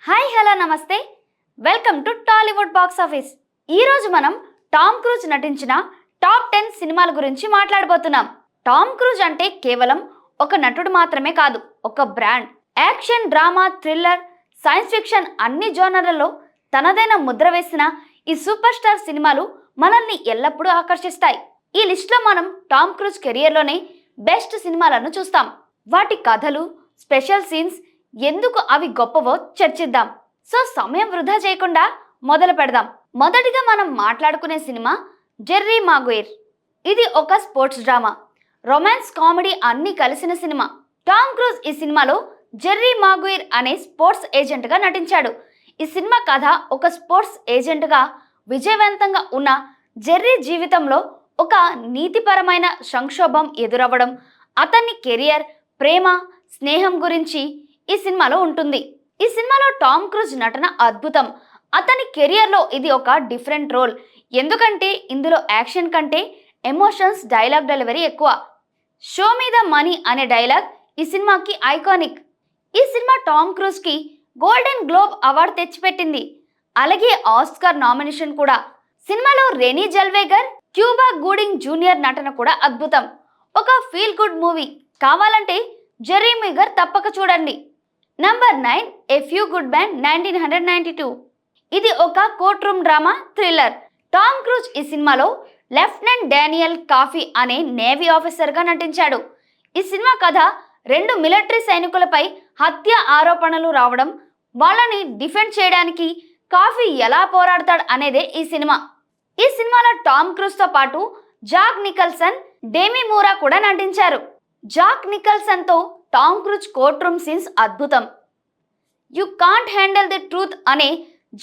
Hi hello నమస్తే welcome to Tollywood box office. ఈరోజు మనం టామ్ క్రూజ్ నటించిన టాప్ 10 సినిమాల గురించి మాట్లాడబోతున్నాం. టామ్ క్రూజ్ అంటే కేవలం ఒక నటుడు మాత్రమే కాదు, ఒక brand. Action, drama, thriller, science fiction అన్ని జోనర్లలో తనదైన ముద్ర వేసిన ఈ సూపర్ స్టార్ సినిమాలు మనల్ని ఎల్లప్పుడూ ఆకర్షిస్తాయి. ఈ లిస్ట్లో మనం టామ్ క్రూజ్ కెరియర్లోనే బెస్ట్ సినిమాలను చూస్తాం. వాటి కథలు, స్పెషల్ సీన్స్, ఎందుకు అవి గొప్పవో చర్చిద్దాం. సో సమయం వృధా చేయకుండా మొదలు పెడదాం. మొదటిగా మనం మాట్లాడుకునే సినిమా జెర్రీ మాగ్వైర్. ఇది ఒక స్పోర్ట్స్ డ్రామా, రొమాన్స్, కామెడీ అన్నీ కలిసిన సినిమా. టామ్ క్రూజ్ ఈ సినిమాలో జెర్రీ మాగ్వైర్ అనే స్పోర్ట్స్ ఏజెంట్గా నటించాడు. ఈ సినిమా కథ ఒక స్పోర్ట్స్ ఏజెంట్గా విజయవంతంగా ఉన్న జెర్రీ జీవితంలో ఒక నీతిపరమైన సంక్షోభం ఎదురవ్వడం, అతని కెరియర్, ప్రేమ, స్నేహం గురించి ఈ సినిమాలో ఉంటుంది. ఈ సినిమాలో టామ్ క్రూజ్ నటన అద్భుతం. అతని కెరియర్లో ఇది ఒక డిఫరెంట్ రోల్. ఎందుకంటే ఇందులో యాక్షన్ కంటే ఎమోషన్స్, డైలాగ్ డెలివరీ ఎక్కువ. షో మీ ద మనీ అనే డైలాగ్ ఈ సినిమాకి ఐకానిక్. ఈ సినిమా టామ్ క్రూజ్కి గోల్డెన్ గ్లోబ్ అవార్డు తెచ్చిపెట్టింది, అలాగే ఆస్కార్ నామినేషన్ కూడా. సినిమాలో Renee Zellweger, Cuba Gooding Junior నటన కూడా అద్భుతం. ఒక ఫీల్ గుడ్ మూవీ కావాలంటే జెర్రీ మాగ్వైర్ తప్పక చూడండి. Number 9, a few good men 1992. ఇది ఒక courtroom drama thriller. Tom Cruise ఈ సినిమాలో లెఫ్టినెంట్ డానియల్ కాఫీ అనే నేవీ ఆఫీసర్గా నటించాడు. ఈ సినిమా కథ 2 మిలిటరీ సైనికులపై హత్య ఆరోపణలు రావడం, వాళ్ళని డిఫెండ్ చేయడానికి కాఫీ ఎలా పోరాడతాడు అనేదే ఈ సినిమా. ఈ సినిమాలో టామ్ క్రూజ్తో పాటు జాక్ నికల్సన్, డెమి మూరా కూడా నటించారు. జాక్ నికల్సన్తో Tom Cruise courtroom scenes అద్భుతం. You can't handle the truth అనే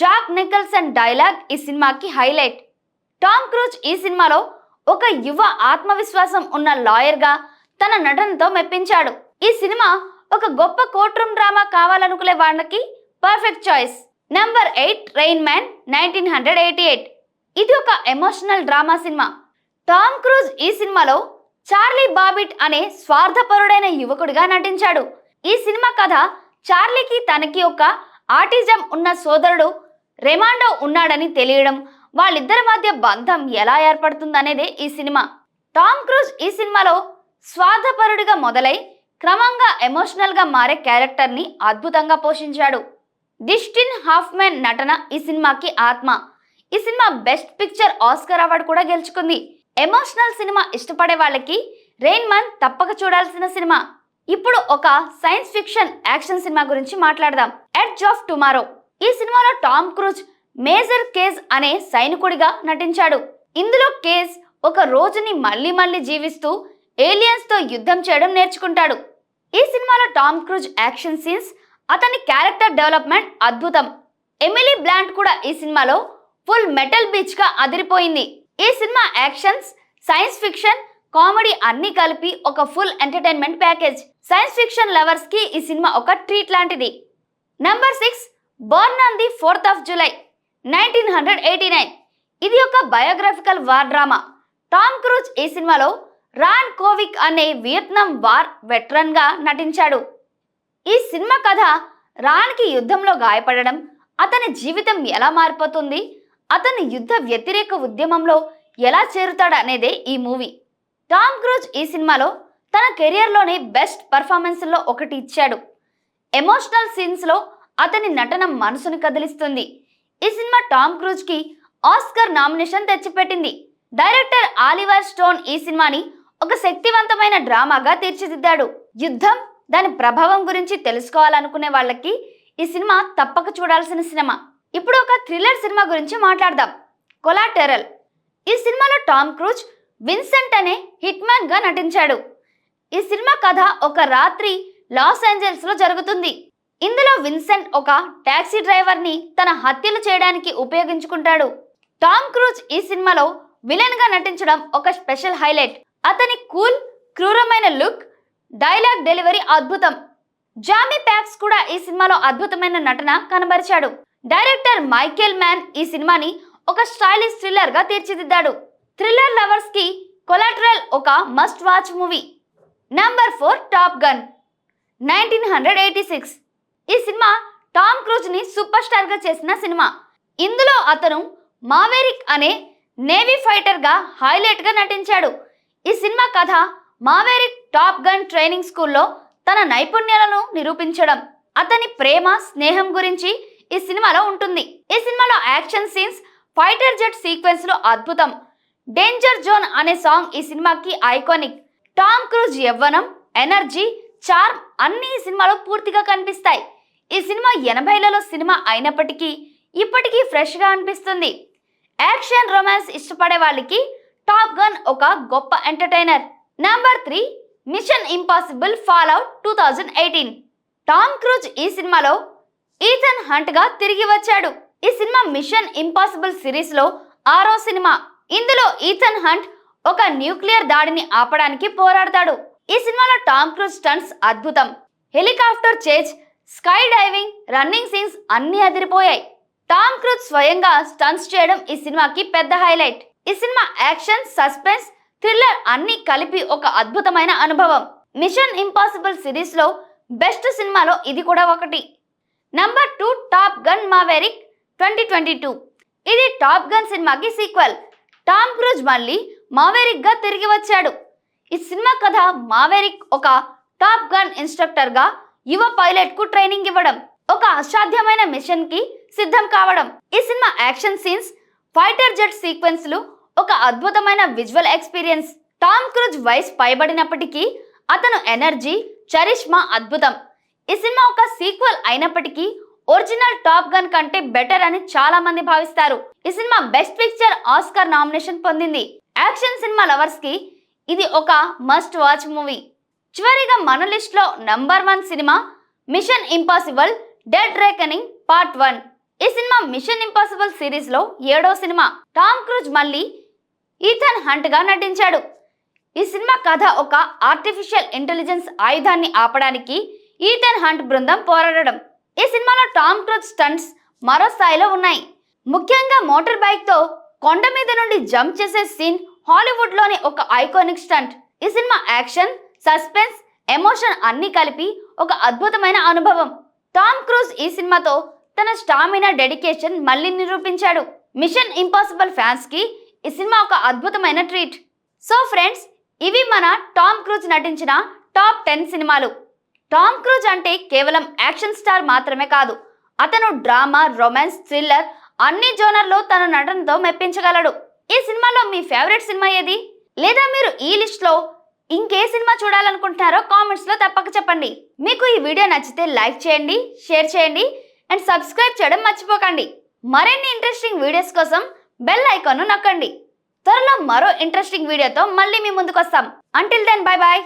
జాక్ నికల్సన్ డైలాగ్ ఈ సినిమాకి హైలైట్. టామ్ క్రూజ్ ఈ సినిమాలో ఒక యువ ఆత్మవిశ్వాసం ఉన్న లాయర్గా తన నటనతో మెప్పించాడు. ఈ సినిమా ఒక గొప్ప కోర్ట్ రూమ్ డ్రామా కావాలనుకునే వాళ్ళకి perfect choice. Number 8, rain man 1988. ఇది ఒక emotional drama cinema. Tom Cruise ఈ సినిమాలో చార్లీ బాబిట్ అనే స్వార్థపరుడైన యువకుడిగా నటించాడు. ఈ సినిమా కథ చార్లీకి తనకి ఒక ఆటిజం ఉన్న సోదరుడు రెమాండో ఉన్నాడని తెలియడం, వాళ్ళిద్దరి మధ్య బంధం ఎలా ఏర్పడుతుందనేదే ఈ సినిమా. టామ్ క్రూజ్ ఈ సినిమాలో స్వార్థపరుడిగా మొదలై క్రమంగా ఎమోషనల్గా మారే క్యారెక్టర్ని అద్భుతంగా పోషించాడు. డిస్టిన్ హాఫ్మెన్ నటన ఈ సినిమాకి ఆత్మ. ఈ cinema best picture Oscar award కూడా గెలుచుకుంది. ఎమోషనల్ సినిమా ఇష్టపడే వాళ్ళకి రెయిన్ మ్యాన్ తప్పక చూడాల్సిన సినిమా. ఇప్పుడు ఒక సైన్స్ ఫిక్షన్ యాక్షన్ సినిమా గురించి మాట్లాడదాం. Edge of tomorrow. ఈ సినిమాలో టామ్ క్రూజ్ మేజర్ కేజ్ అనే సైనికుడిగా నటించాడు. ఇందులో కేజ్ ఒక రోజుని మళ్ళీ జీవిస్తూ ఏలియన్స్ తో యుద్ధం చేయడం నేర్చుకుంటాడు. ఈ సినిమాలో టామ్ క్రూజ్ యాక్షన్ సీన్స్, అతని క్యారెక్టర్ డెవలప్మెంట్ అద్భుతం. ఎమిలీ బ్లాంట్ కూడా ఈ సినిమాలో ఫుల్ మెటల్ బీచ్ గా అదిరిపోయింది. ఈ cinema actions, science fiction, comedy అన్ని కలిపి ఒక full entertainment package. Science fiction lovers కి ఈ సినిమా ఒక ట్రీట్ లాంటిది. Number 6, Born on the 4th of July 1989. ఇది ఒక biographical war drama. Tom Cruise ఈ సినిమాలో రాన్ కోవిక్ అనే వియత్నాం వార్ వెటరన్ గా నటించాడు. ఈ సినిమా కథ రాన్కి యుద్ధంలో గాయపడడం, అతని జీవితం ఎలా మారిపోతుంది, అతని యుద్ధ వ్యతిరేక ఉద్యమంలో ఎలా చేరుతాడు అనేదే ఈ మూవీ. టామ్ క్రూజ్ ఈ సినిమాలో తన కెరియర్లోనే బెస్ట్ పర్ఫార్మెన్స్లో ఒకటి ఇచ్చాడు. ఎమోషనల్ సీన్స్లో అతని నటన మనసును కదిలిస్తుంది. ఈ సినిమా టామ్ క్రూజ్కి ఆస్కార్ నామినేషన్ తెచ్చిపెట్టింది. డైరెక్టర్ ఆలివర్ స్టోన్ ఈ సినిమాని ఒక శక్తివంతమైన డ్రామాగా తీర్చిదిద్దాడు. యుద్ధం, దాని ప్రభావం గురించి తెలుసుకోవాలనుకునే వాళ్ళకి ఈ సినిమా తప్పక చూడాల్సిన సినిమా. ఇప్పుడు ఒక థ్రిల్లర్ సినిమా గురించి మాట్లాడదాం. కొలాటెరల్. ఈ సినిమాలో టామ్ క్రూజ్ విన్సెంట్ అనే హిట్ మ్యాన్ గా నటించాడు. ఈ సినిమా కథ ఒక రాత్రి లాస్ ఏంజల్స్ లో జరుగుతుంది. ఇందులో విన్సెంట్ ఒక టాక్సీ డ్రైవర్ ని తన హత్యలు చేయడానికి ఉపయోగించుకుంటాడు. టామ్ క్రూజ్ ఈ సినిమాలో విలన్ గా నటించడం ఒక స్పెషల్ హైలైట్. అతని కూల్, క్రూరమైన లుక్, డైలాగ్ డెలివరీ అద్భుతం. జామీ ప్యాక్స్ కూడా ఈ సినిమాలో అద్భుతమైన నటన కనబరిచాడు. డైరెక్టర్ మైకేల్ మ్యాన్ ఈ సినిమాని ఒక స్టైలిష్ థ్రిల్లర్ గా తీర్చిదిద్దాడు. థ్రిల్లర్ లవర్స్ కి కొలాటరల్ ఒక must watch movie. Number 4, top gun 1986. ఈ సినిమా టామ్ క్రూజ్ ని సూపర్ స్టార్ గా చేసిన సినిమా. ఇందులో అతను మావెరిక్ అనే నేవీ ఫైటర్ గా హైలైట్ గా నటించాడు. ఈ సినిమా కథ మావెరిక్ టాప్ గన్ ట్రైనింగ్ స్కూల్లో తన నైపుణ్యాలను నిరూపించడం, అతని ప్రేమ స్నేహం గురించి ఈ సినిమాలో ఉంటుంది. ఈ సినిమాలో యాక్షన్ సీన్స్, ఫైటర్ జెట్ సీక్వెన్స్లు అద్భుతం. డేంజర్ జోన్ అనే సాంగ్ ఈ సినిమాకి ఐకానిక్. టామ్ క్రూజ్ యవ్వనం, ఎనర్జీ, చార్మ్ అన్ని ఈ సినిమాలో పూర్తిగా కనిపిస్తాయి. ఈ సినిమా 80లలో సినిమా అయినప్పటికీ ఇప్పటికీ ఫ్రెష్ గా అనిపిస్తుంది. యాక్షన్ రొమాన్స్ ఇష్టపడే వాళ్ళకి టాప్ గన్ ఒక గొప్ప entertainer. Number 3 Mission Impossible Fallout 2018. Tom Cruise ఈ సినిమాలో ఈథన్ హంట్ గా తిరిగి వచ్చాడు. ఈ సినిమా మిషన్ ఇంపాసిబుల్ సిరీస్ లో 6వ సినిమా. ఇందులో ఈథన్ హంట్ ఒక న్యూక్లియర్ దాడిని ఆపడానికి పోరాడతాడు. ఈ సినిమాలో టామ్ క్రూజ్ స్టంట్స్ అద్భుతం. Helicopter chase, sky diving, running scenes అన్ని అదిరిపోయాయి. టామ్ క్రూజ్ స్వయంగా స్టంట్స్ చేయడం ఈ సినిమాకి పెద్ద హైలైట్. ఈ సినిమా యాక్షన్, సస్పెన్స్, థ్రిల్లర్ అన్ని కలిపి ఒక అద్భుతమైన అనుభవం. మిషన్ ఇంపాసిబుల్ సిరీస్ లో బెస్ట్ సినిమాలో ఇది కూడా ఒకటి. Number 2 top gun Maverick 2022. ఇది టాప్ గన్ సినిమాకి సీక్వెల్. టామ్ క్రూజ్ మళ్ళీ మావెరిక్ గా తిరిగి వచ్చాడు. ఈ సినిమా కథ మావెరిక్ ఒక టాప్ గన్ ఇన్స్ట్రక్టర్ గా యువ పైలట్ కు ట్రైనింగ్ ఇవ్వడం, ఒక అసాధ్యమైన మిషన్ కి సిద్ధం కావడం. ఈ సినిమా యాక్షన్ సీన్స్, ఫైటర్ జెట్ సీక్వెన్స్లు ఒక అద్భుతమైన విజువల్ ఎక్స్పీరియన్స్. టామ్ క్రూజ్ వయసు పైబడినప్పటికీ అతను ఎనర్జీ, చరిష్మా అద్భుతం. ఈ సినిమా ఒక సీక్వెల్ అయినప్పటికీ ఒరిజినల్ టాప్ గన్ కంటే బెటర్ అని చాలా మంది భావిస్తారు. ఈ cinema best picture Oscar nomination పొందింది. యాక్షన్ సినిమా లవర్స్ కి ఇది ఒక మస్ట్ వాచ్ మూవీ. చివరిగా మన లిస్ట్ లో నంబర్ 1 సినిమా Mission Impossible Dead Reckoning Part 1. ఈ సినిమా మిషన్ ఇంపాసిబుల్ సిరీస్ లో 7వ సినిమా. టామ్ క్రూజ్ మళ్ళీ ఈథన్ హంట్ గా నటించాడు. ఈ సినిమా కథ ఒక ఆర్టిఫిషియల్ ఇంటెలిజెన్స్ ఆయుధాన్ని ఆపడానికి ఈథన్ హంట్ బృందం పోరాడడం. ఈ సినిమాలో టామ్ క్రూజ్ స్టంట్స్ మరో స్థాయిలో ఉన్నాయి. ముఖ్యంగా మోటార్ బైక్ తో కొండ మీద నుండి జంప్ చేసే సీన్ హాలీవుడ్ లోని ఒక ఐకానిక్ స్టంట్. ఈ సినిమా యాక్షన్, సస్పెన్స్, ఎమోషన్ అన్ని కలిపి ఒక అద్భుతమైన అనుభవం. టామ్ క్రూజ్ ఈ సినిమాతో తన స్టామినా, డెడికేషన్ మళ్ళీ నిరూపించాడు. మిషన్ ఇంపాసిబుల్ ఫ్యాన్స్ కి ఈ సినిమా ఒక అద్భుతమైన ట్రీట్. సో ఫ్రెండ్స్, ఇవి మన టామ్ క్రూజ్ నటించిన టాప్ 10 సినిమాలు. టామ్ క్రూజ్ అంటే కేవలం యాక్షన్ స్టార్ మాత్రమే కాదు, అతను డ్రామా, రొమాన్స్, థ్రిల్లర్ అన్ని జోనర్లో తన నటనతో మెప్పించగలడు. ఈ సినిమాలో మీ ఫేవరెట్ సినిమా ఏది? లేదా మీరు ఈ లిస్ట్ లో ఇంకే సినిమా చూడాలనుకుంటున్నారో కామెంట్స్ లో తప్పక చెప్పండి. మీకు ఈ వీడియో నచ్చితే లైక్ చేయండి, షేర్ చేయండి అండ్ సబ్స్క్రైబ్ చేయడం మర్చిపోకండి. మరిన్ని ఇంట్రెస్టింగ్ వీడియోస్ కోసం బెల్ ఐకాన్ నొక్కండి. త్వరలో మరో ఇంట్రెస్టింగ్ వీడియోతో మళ్ళీ మీ ముందుకు వస్తాం. Until then bye bye.